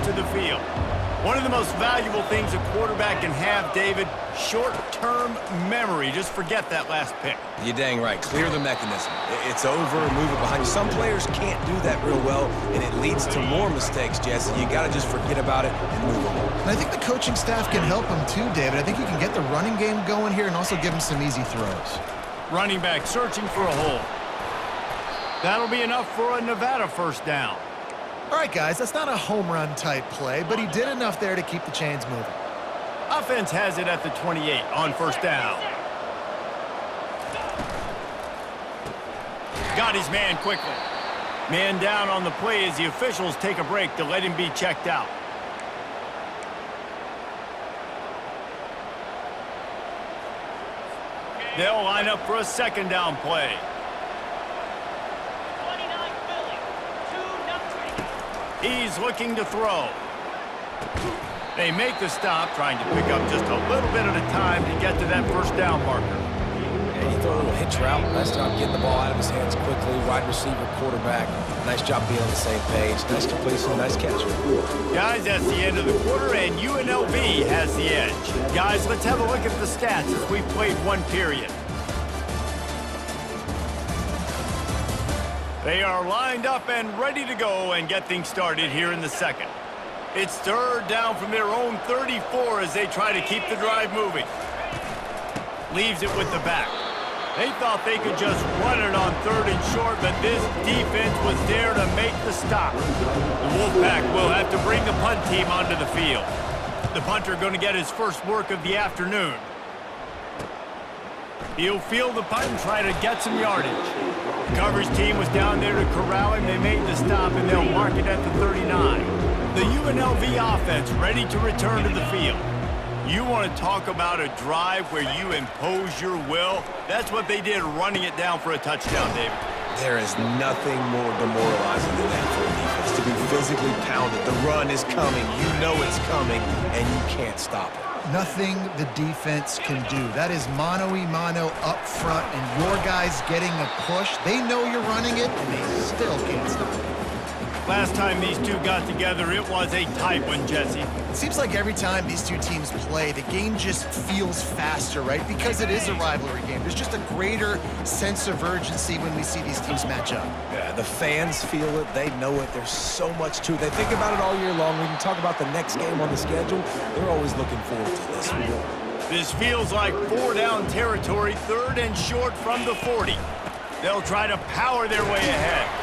to the field. One of the most valuable things a quarterback can have, David, short-term memory. Just forget that last pick. You're dang right. Clear the mechanism. It's over and move it behind you. Some players can't do that real well, and it leads to more mistakes, Jesse. You got to just forget about it and move on. And I think the coaching staff can help him too, David. I think you can get the running game going here and also give him some easy throws. Running back searching for a hole. That'll be enough for a Nevada first down. All right, guys, that's not a home run type play, but he did enough there to keep the chains moving. Offense has it at the 28 on first down. Got his man quickly. Man down on the play as the officials take a break to let him be checked out. They'll line up for a second down play. He's looking to throw. They make the stop, trying to pick up just a little bit at a time to get to that first down marker. Yeah, you throw a little hitch route. Nice job getting the ball out of his hands quickly. Wide receiver, quarterback. Nice job being on the same page. Nice completion, nice catch. Guys, that's the end of the quarter, and UNLV has the edge. Guys, let's have a look at the stats as we've played one period. They are lined up and ready to go and get things started here in the second. It's third down from their own 34 as they try to keep the drive moving. Leaves it with the back. They thought they could just run it on third and short, but this defense was there to make the stop. The Wolfpack will have to bring the punt team onto the field. The punter going to get his first work of the afternoon. He'll field the punt and try to get some yardage. The coverage team was down there to corral him. They made the stop, and they'll mark it at the 39. The UNLV offense ready to return to the field. You want to talk about a drive where you impose your will? That's what they did, running it down for a touchdown, David. There is nothing more demoralizing than that for a defense, to be physically pounded. The run is coming. You know it's coming, and you can't stop it. Nothing the defense can do. That is mano-a-mano up front, and your guys getting a push. They know you're running it, and they still can't stop it. Last time these two got together, it was a tight one, Jesse. It seems like every time these two teams play, the game just feels faster, right? Because it is a rivalry game. There's just a greater sense of urgency when we see these teams match up. Yeah, the fans feel it. They know it. There's so much to it. They think about it all year long. We can talk about the next game on the schedule. They're always looking forward to this one. This feels like four-down territory, third and short from the 40. They'll try to power their way ahead.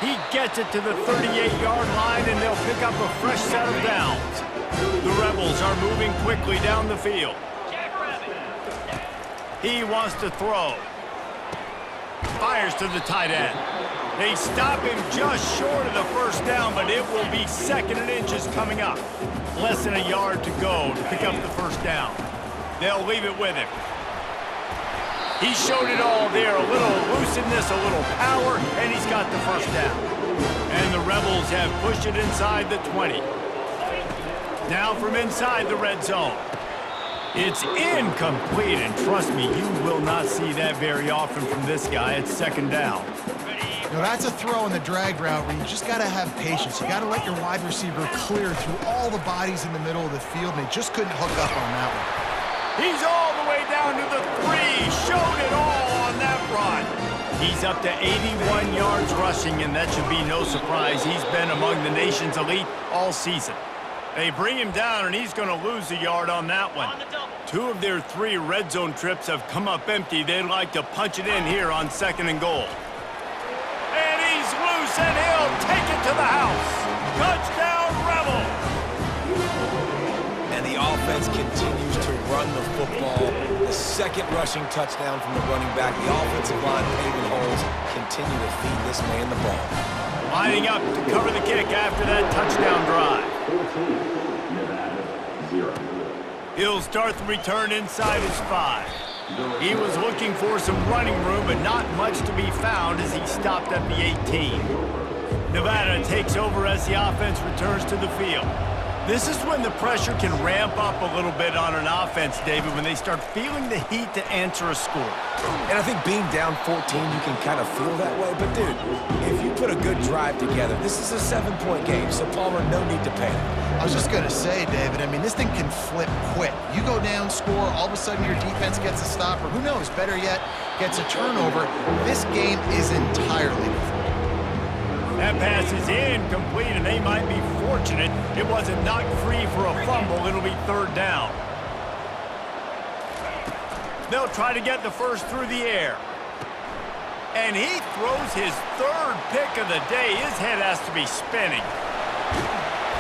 He gets it to the 38-yard line, and they'll pick up a fresh set of downs. The Rebels are moving quickly down the field. He wants to throw. Fires to the tight end. They stop him just short of the first down, but it will be second and inches coming up. Less than a yard to go to pick up the first down. They'll leave it with him. He showed it all there, a little looseness, a little power, and he's got the first down. And the Rebels have pushed it inside the 20. Now from inside the red zone. It's incomplete, and trust me, you will not see that very often from this guy. It's second down. Now that's a throw in the drag route where you just got to have patience. You got to let your wide receiver clear through all the bodies in the middle of the field, and they just couldn't hook up on that one. He's all the way down to the 3. Showed it all on that run. He's up to 81 yards rushing, and that should be no surprise. He's been among the nation's elite all season. They bring him down, and he's going to lose a yard on that one. 2 of their 3 red zone trips have come up empty. They'd like to punch it in here on second and goal. And he's loose, and he'll take it to the house. Touchdown, Rebel! And the offense continues to run the football. The second rushing touchdown from the running back. The offensive line paving holes. Continue to feed this man the ball. Lining up to cover the kick after that touchdown drive. He'll start the return inside his 5. He was looking for some running room, but not much to be found as he stopped at the 18. Nevada takes over as the offense returns to the field. This is when the pressure can ramp up a little bit on an offense, David, when they start feeling the heat to answer a score. And I think being down 14, you can kind of feel that way. But, dude, if you put a good drive together, this is a 7-point game, so, Palmer, no need to panic. I was just going to say, David, I mean, this thing can flip quick. You go down, score, all of a sudden your defense gets a stop, or who knows, better yet, gets a turnover. This game is entirely different. That pass is incomplete, and they might be fortunate it wasn't knocked free for a fumble. It'll be third down. They'll try to get the first through the air. And he throws his third pick of the day. His head has to be spinning.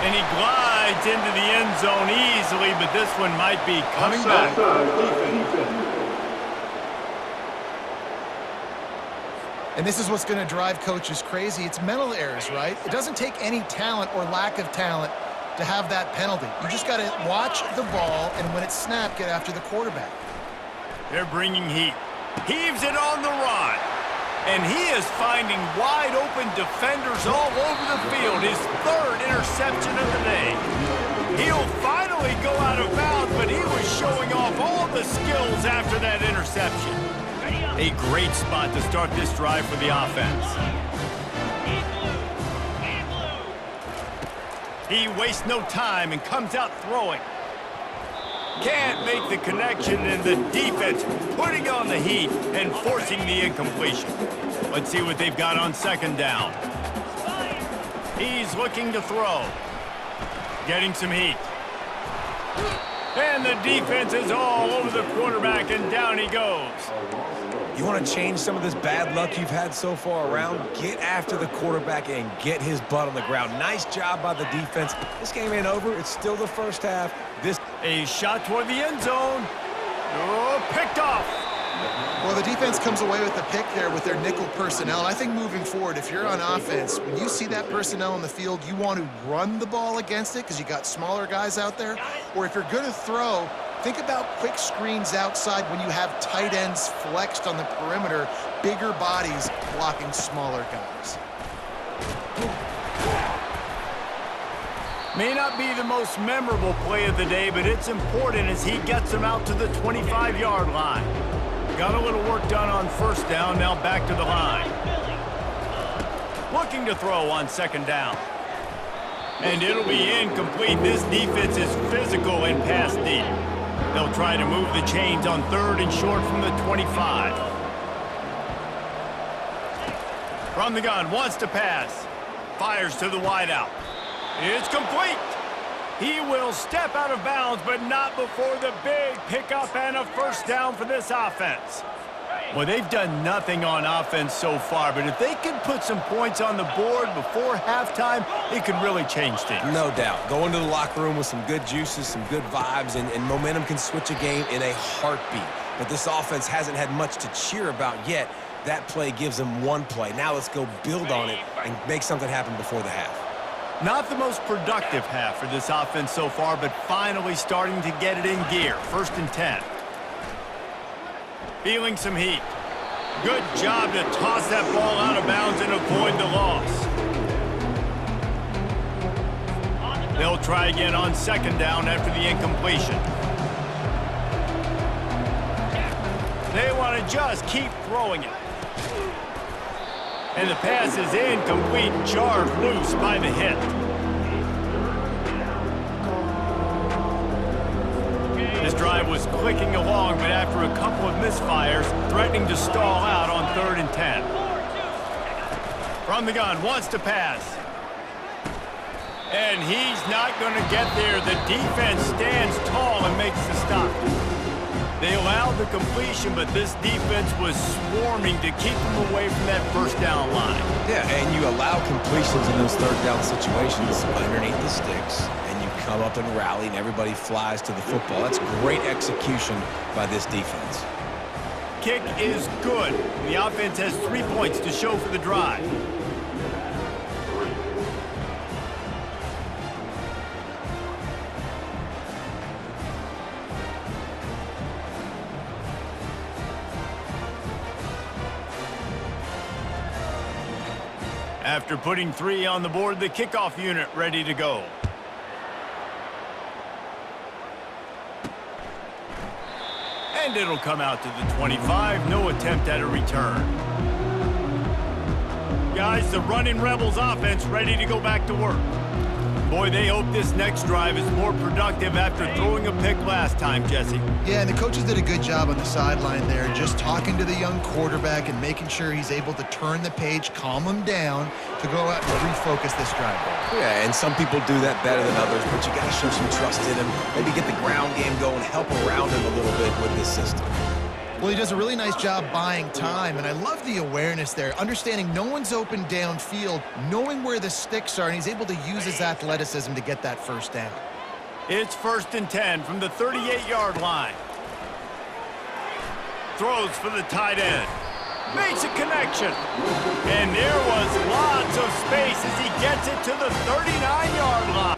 And he glides into the end zone easily, but this one might be coming back. And this is what's going to drive coaches crazy. It's mental errors, right? It doesn't take any talent or lack of talent to have that penalty. You just got to watch the ball, and when it's snapped, get after the quarterback. They're bringing heat. Heaves it on the run. And he is finding wide-open defenders all over the field. His third interception of the day. He'll finally go out of bounds, but he was showing off all the skills after that interception. A great spot to start this drive for the offense. He wastes no time and comes out throwing. Can't make the connection, and the defense putting on the heat and forcing the incompletion. Let's see what they've got on second down. He's looking to throw. Getting some heat. And the defense is all over the quarterback, and down he goes. You want to change some of this bad luck you've had so far around? Get after the quarterback and get his butt on the ground. Nice job by the defense. This game ain't over. It's still the first half. A shot toward the end zone. Oh, picked off. Well, the defense comes away with the pick there with their nickel personnel. I think moving forward, if you're on offense, when you see that personnel on the field, you want to run the ball against it because you got smaller guys out there. Or if you're going to throw, think about quick screens outside when you have tight ends flexed on the perimeter, bigger bodies blocking smaller guys. May not be the most memorable play of the day, but it's important as he gets them out to the 25-yard line. Got a little work done on first down, now back to the line. Looking to throw on second down. And it'll be incomplete. This defense is physical and pass deep. They'll try to move the chains on third and short from the 25. From the gun, wants to pass. Fires to the wideout. It's complete. He will step out of bounds, but not before the big pickup and a first down for this offense. Well, they've done nothing on offense so far, but if they can put some points on the board before halftime, it could really change things. No doubt. Go into the locker room with some good juices, some good vibes, and momentum can switch a game in a heartbeat. But this offense hasn't had much to cheer about yet. That play gives them one play. Now let's go build on it and make something happen before the half. Not the most productive half for this offense so far, but finally starting to get it in gear. 1st and 10. Feeling some heat. Good job to toss that ball out of bounds and avoid the loss. They'll try again on second down after the incompletion. They want to just keep throwing it. And the pass is incomplete, jarred loose by the hit. This drive was clicking along, but after a couple of misfires, threatening to stall out on 3rd and 10. From the gun, wants to pass. And he's not going to get there. The defense stands tall and makes the stop. They allowed the completion, but this defense was swarming to keep them away from that first down line. Yeah, and you allow completions in those third down situations underneath the sticks, and you come up and rally, and everybody flies to the football. That's great execution by this defense. Kick is good. The offense has 3 points to show for the drive. After putting 3 on the board, the kickoff unit ready to go. And it'll come out to the 25. No attempt at a return. Guys, the running Rebels offense ready to go back to work. Boy, they hope this next drive is more productive after throwing a pick last time, Jesse. Yeah, and the coaches did a good job on the sideline there, just talking to the young quarterback and making sure he's able to turn the page, calm him down to go out and refocus this drive. Yeah, and some people do that better than others, but you got to show some trust in him. Maybe get the ground game going, help around him a little bit with this system. Well, he does a really nice job buying time, and I love the awareness there, understanding no one's open downfield, knowing where the sticks are, and he's able to use his athleticism to get that first down. It's 1st and 10 from the 38-yard line. Throws for the tight end. Makes a connection. And there was lots of space as he gets it to the 39-yard line.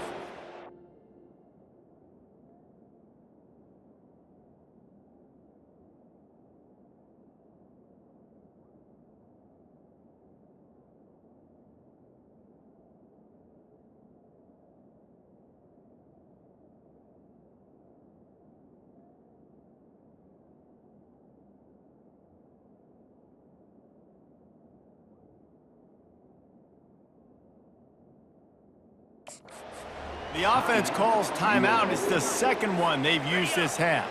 The offense calls timeout. It's the second one they've used this half.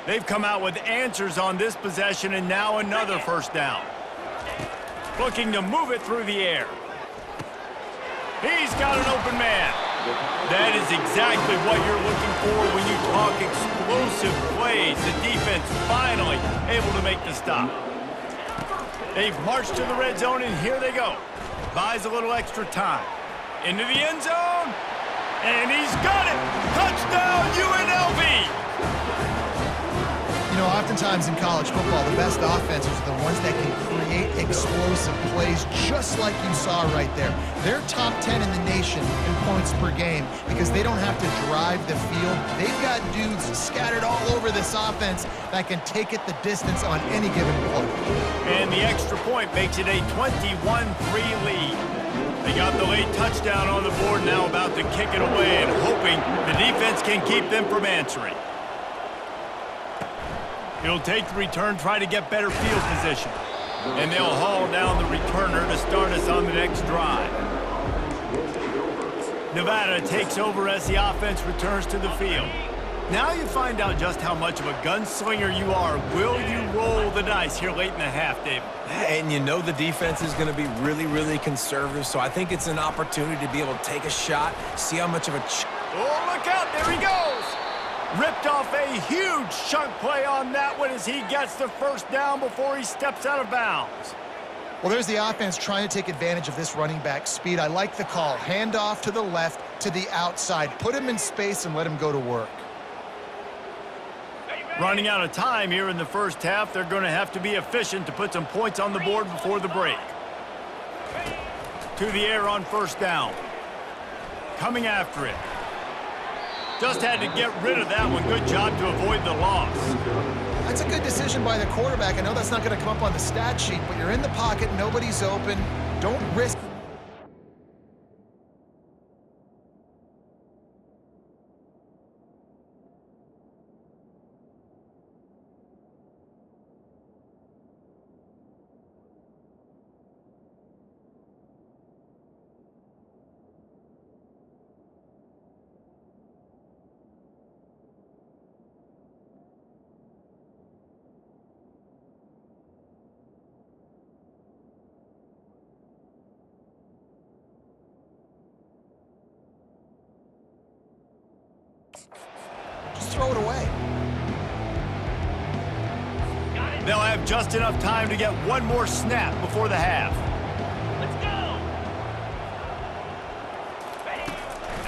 They've come out with answers on this possession and now another first down. Looking to move it through the air. He's got an open man. That is exactly what you're looking for when you talk explosive plays. The defense finally able to make the stop. They've marched to the red zone, and here they go. Buys a little extra time. Into the end zone. And he's got it! Touchdown, UNLV! You know, oftentimes in college football, the best offenses are the ones that can create explosive plays, just like you saw right there. They're top 10 in the nation in points per game because they don't have to drive the field. They've got dudes scattered all over this offense that can take it the distance on any given play. And the extra point makes it a 21-3 lead. They got the late touchdown on the board, now about to kick it away and hoping the defense can keep them from answering. He'll take the return, try to get better field position. And they'll haul down the returner to start us on the next drive. Nevada takes over as the offense returns to the field. Now you find out just how much of a gunslinger you are. Will you roll the dice here late in the half, David? And you know the defense is going to be really, really conservative, so I think it's an opportunity to be able to take a shot, see how much of a... Oh, look out, there he goes! Ripped off a huge chunk play on that one as he gets the first down before he steps out of bounds. Well, there's the offense trying to take advantage of this running back speed. I like the call. Hand off to the left, to the outside. Put him in space and let him go to work. Running out of time here in the first half, they're going to have to be efficient to put some points on the board before the break. To the air on first down. Coming after it. Just had to get rid of that one. Good job to avoid the loss. That's a good decision by the quarterback. I know that's not going to come up on the stat sheet, but you're in the pocket, nobody's open. Don't risk... Just throw it away. They'll have just enough time to get one more snap before the half. Let's go!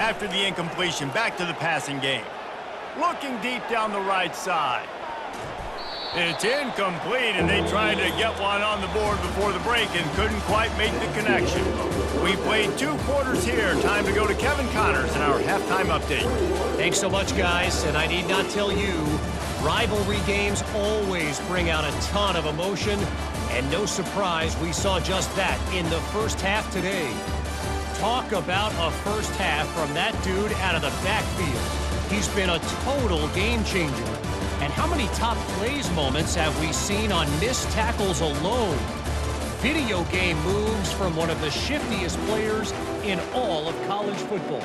After the incompletion, back to the passing game. Looking deep down the right side. It's incomplete, and they tried to get one on the board before the break and couldn't quite make the connection. We played 2 quarters here. Time to go to Kevin Connors in our halftime update. Thanks so much, guys, and I need not tell you, rivalry games always bring out a ton of emotion, and no surprise, we saw just that in the first half today. Talk about a first half from that dude out of the backfield. He's been a total game changer. And how many top plays moments have we seen on missed tackles alone? Video game moves from one of the shiftiest players in all of college football.